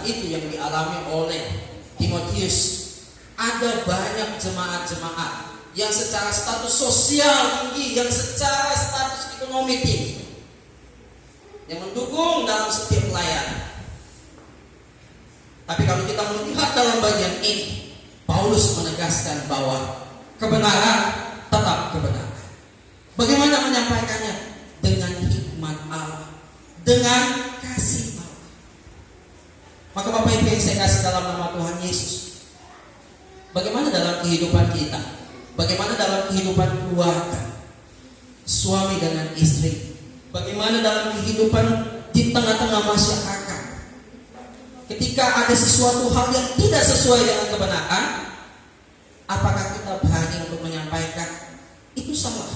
saat itu yang dialami oleh Timotius. Ada banyak jemaat-jemaat yang secara status sosial tinggi, yang secara status ekonomi tinggi, yang mendukung dalam setiap pelayanan. Tapi kalau kita melihat dalam bagian ini, Paulus menegaskan bahwa kebenaran tetap kebenaran. Bagaimana menyampaikannya? Dengan hikmat Allah, dengan kasih Allah. Maka Bapak Ibu yang saya kasih dalam nama Tuhan Yesus, bagaimana dalam kehidupan kita, bagaimana dalam kehidupan keluarga, suami dengan istri, bagaimana dalam kehidupan di tengah-tengah masyarakat, ketika ada sesuatu hal yang tidak sesuai dengan kebenaran, apakah kita berani untuk menyampaikan itu salah,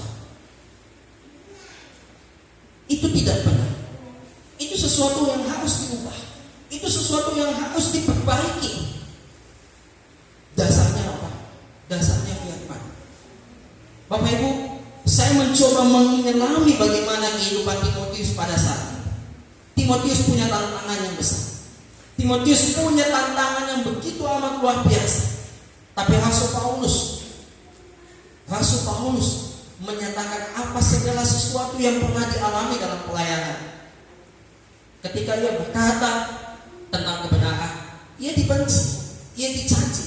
itu tidak benar, itu sesuatu yang harus diubah, itu sesuatu yang harus diperbaiki? Dasarnya apa? Dasarnya firman. Bapak Ibu, saya mencoba menyelami bagaimana kehidupan Timotius pada saat itu. Timotius punya tantangan yang besar. Timotius punya tantangan yang begitu amat luar biasa. Tapi Rasul Paulus menyatakan apa segala sesuatu yang pernah dialami dalam pelayanan. Ketika ia berkata tentang kebenaran, ia dibenci, ia dicaci,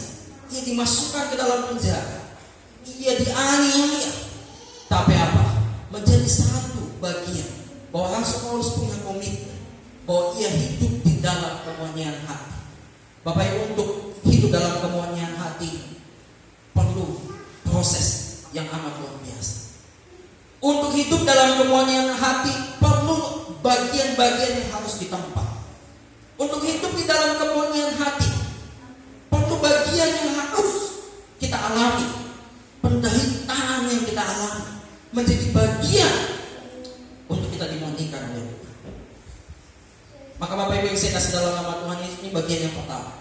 ia dimasukkan ke dalam penjara, ia dianiaya. Tapi apa? Menjadi satu bagian bahwa Rasul Paulus punya komitmen bahwa ia hidup di dalam kemurnian hati. Bapak Ibu, untuk hidup dalam kemurnian hati perlu proses yang amat luar biasa. Untuk hidup dalam kemurnian hati perlu bagian-bagian yang harus ditempa. Untuk hidup di dalam kemurnian hati perlu bagian yang harus kita alami. Penderitaan yang kita alami menjadi bagian untuk kita dimurnikan oleh Tuhan. Maka Bapak Ibu yang saya kasih dalam nama Tuhan, ini bagian yang pertama.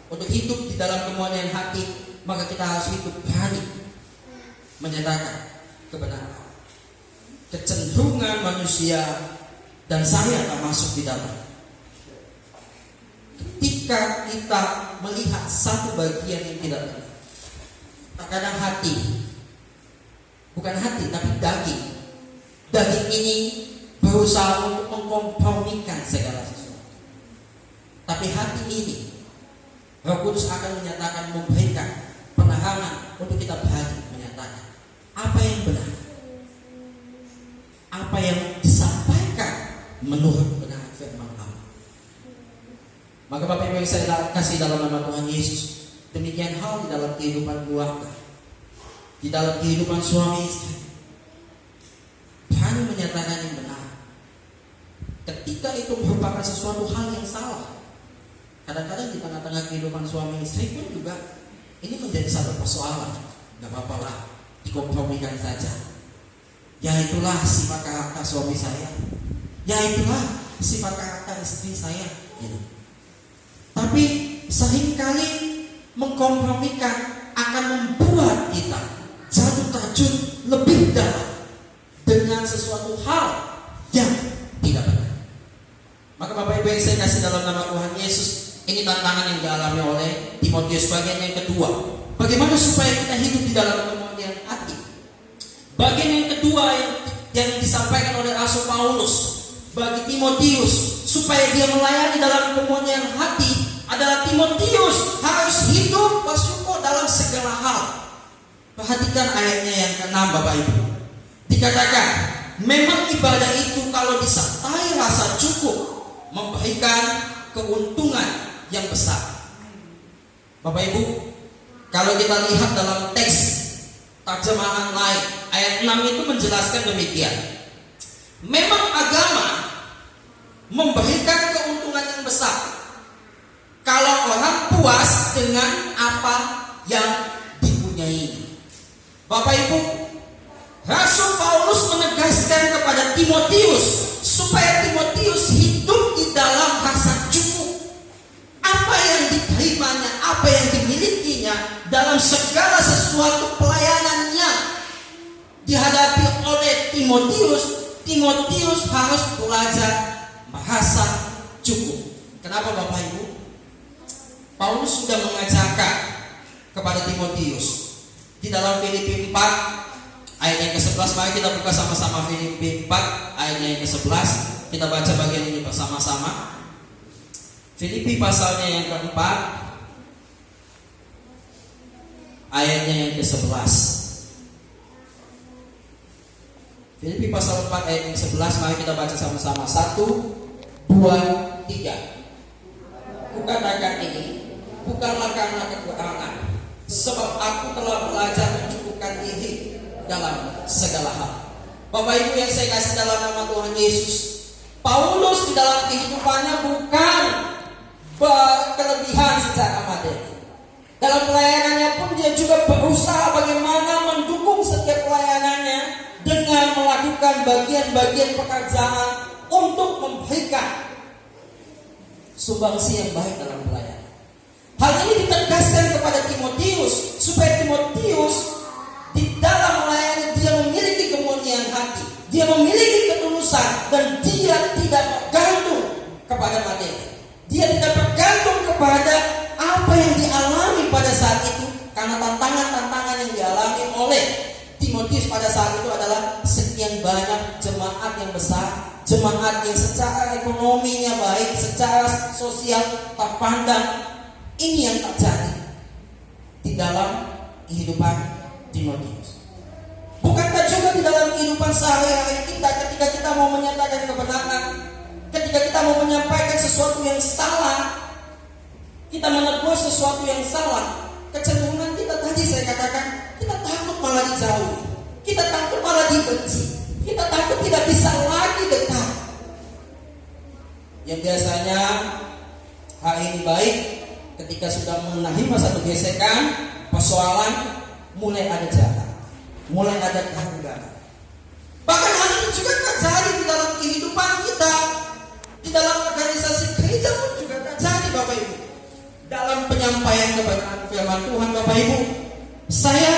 Untuk hidup di dalam kemurnian hati, maka kita harus hidup berani menyatakan kebenaran. Kecenderungan manusia dan saya termasuk di dalam. Ketika kita melihat satu bagian yang tidak benar, terkadang hati, bukan hati tapi daging ini berusaha untuk mengkompromikan segala sesuatu. Tapi hati ini, Roh Kudus akan menyatakan, memberikan penerangan untuk kita berani menyatakan apa yang benar, apa yang disampaikan menurut kebenaran firman Allah. Maka Bapak Ibu yang saya kasih dalam nama Tuhan Yesus, demikian hal di dalam kehidupan keluarga, di dalam kehidupan suami istri, berani menyatakan yang benar. Ketika itu merupakan sesuatu hal yang salah, kadang-kadang di tengah-tengah kehidupan suami istri pun juga ini menjadi satu persoalan. Gak apa-apa lah, dikompromikan saja. Ya itulah sifat karakter suami saya, ya itulah sifat karakter istri saya, gitu. Tapi seringkali mengkompromikan akan membuat kita jatuh terjun lebih dalam dengan sesuatu hal yang tidak benar. Maka Bapak Ibu yang saya kasih dalam nama Tuhan Yesus, ini tantangan yang dialami oleh Timotius. Bagian yang kedua, bagaimana supaya kita hidup di dalam kemurnian hati. Bagian yang kedua yang disampaikan oleh Rasul Paulus bagi Timotius supaya dia melayani dalam kemurnian hati adalah Timotius harus hidup bersyukur dalam segala hal. Perhatikan ayatnya yang ke-6 Bapak Ibu. Dikatakan, memang ibadah itu kalau disertai rasa cukup memberikan keuntungan yang besar. Bapak Ibu, kalau kita lihat dalam teks terjemahan lain, ayat 6 itu menjelaskan demikian. Memang agama memberikan keuntungan yang besar kalau orang puas dengan apa yang dipunyai. Bapak Ibu, Rasul Paulus menegaskan kepada Timotius supaya Timotius hidup di dalam rasa cukup. Apa yang diterimanya, apa yang dimilikinya dalam segala sesuatu pelayanan yang dihadapi oleh Timotius, Timotius harus belajar merasa cukup. Kenapa Bapak Ibu? Paulus sudah mengajarkan kepada Timotius di dalam Filipi 4 ayat yang ke-11. Mari kita buka sama-sama Filipi 4 ayat yang ke-11. Kita baca bagian ini bersama-sama. Filipi pasalnya yang keempat, ayatnya yang ke-11. Filipi pasal 4 ayat yang ke-11. Mari kita baca sama-sama. 1, 2, 3. Kukatakan ini bukanlah karena kekurangan, sebab aku telah belajar mencukupkan diri dalam segala hal. Bapak Ibu yang saya kasih dalam nama Tuhan Yesus, Paulus di dalam kehidupannya bukan berkelebihan secara materi. Dalam pelayanannya pun dia juga berusaha bagaimana mendukung setiap pelayanannya dengan melakukan bagian-bagian pekerjaan untuk memberikan sumbangsi yang baik dalam pelayanan. Hal ini ditegaskan kepada Timotius supaya Timotius di dalam melayani dia memiliki kemurnian hati, dia memiliki ketulusan, dan dia tidak bergantung kepada materi. Dia tidak bergantung kepada apa yang dialami pada saat itu, karena tantangan-tantangan yang dialami oleh Timotius pada saat itu adalah sekian banyak jemaat yang besar, jemaat yang secara ekonominya baik, secara sosial terpandang. Ini yang terjadi di dalam kehidupan Timotius. Bukankah juga di dalam kehidupan sehari-hari kita, ketika kita mau menyatakan kebenaran, ketika kita mau menyampaikan sesuatu yang salah, kita menegur sesuatu yang salah, kecenderungan kita tadi saya katakan, kita takut malah dijauhi, kita takut malah dibenci, kita takut tidak bisa lagi dekat. Yang biasanya hal ini baik, ketika sudah menerima satu gesekan, persoalan, mulai ada jarak, mulai ada kehanggaran. Bahkan hal ini juga terjadi di dalam kehidupan kita, di dalam organisasi gereja pun juga terjadi, Bapak Ibu. Dalam penyampaian kebenaran firman Tuhan, Bapak Ibu, saya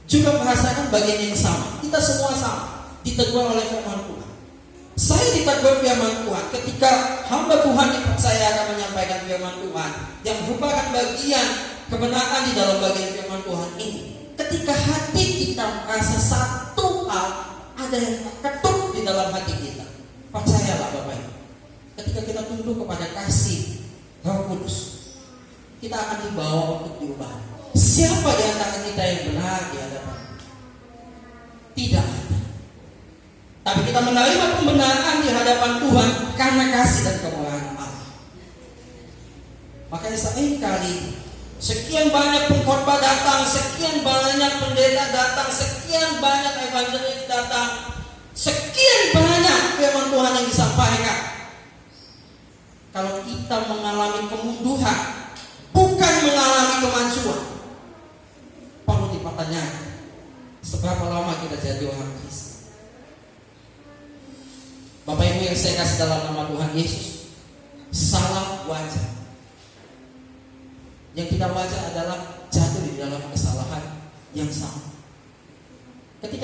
juga merasakan bagian yang sama. Kita semua sama, ditegur oleh firman Tuhan. Saya ditegur firman Tuhan ketika hamba Tuhan dipercayakan menyampaikan firman Tuhan yang merupakan bagian kebenaran di dalam bagian firman Tuhan ini. Ketika hati kita merasa satu hal, ada yang terketuk di dalam hati kita. Percayalah Bapak Ibu, ketika kita tunduk kepada kasih Roh Kudus, kita akan dibawa untuk diubah. Siapa di antara kita yang benar di hadapan? Tidak ada. Tapi kita menerima pembenaran di hadapan Tuhan karena kasih dan kemurahan Allah. Makanya seringkali sekian banyak pengkhotbah datang, sekian banyak pendeta datang, sekian banyak evangelis datang, sekian banyak firman Tuhan yang disampaikan. Kalau kita mengalami kemunduran, bukan mengalami kemajuan, perlu dipertanyakan seberapa lama kita jadi orang Kristen. Bapak Ibu yang saya kasih dalam nama Tuhan Yesus, salah wajar. Yang tidak wajar adalah jatuh di dalam kesalahan yang sama.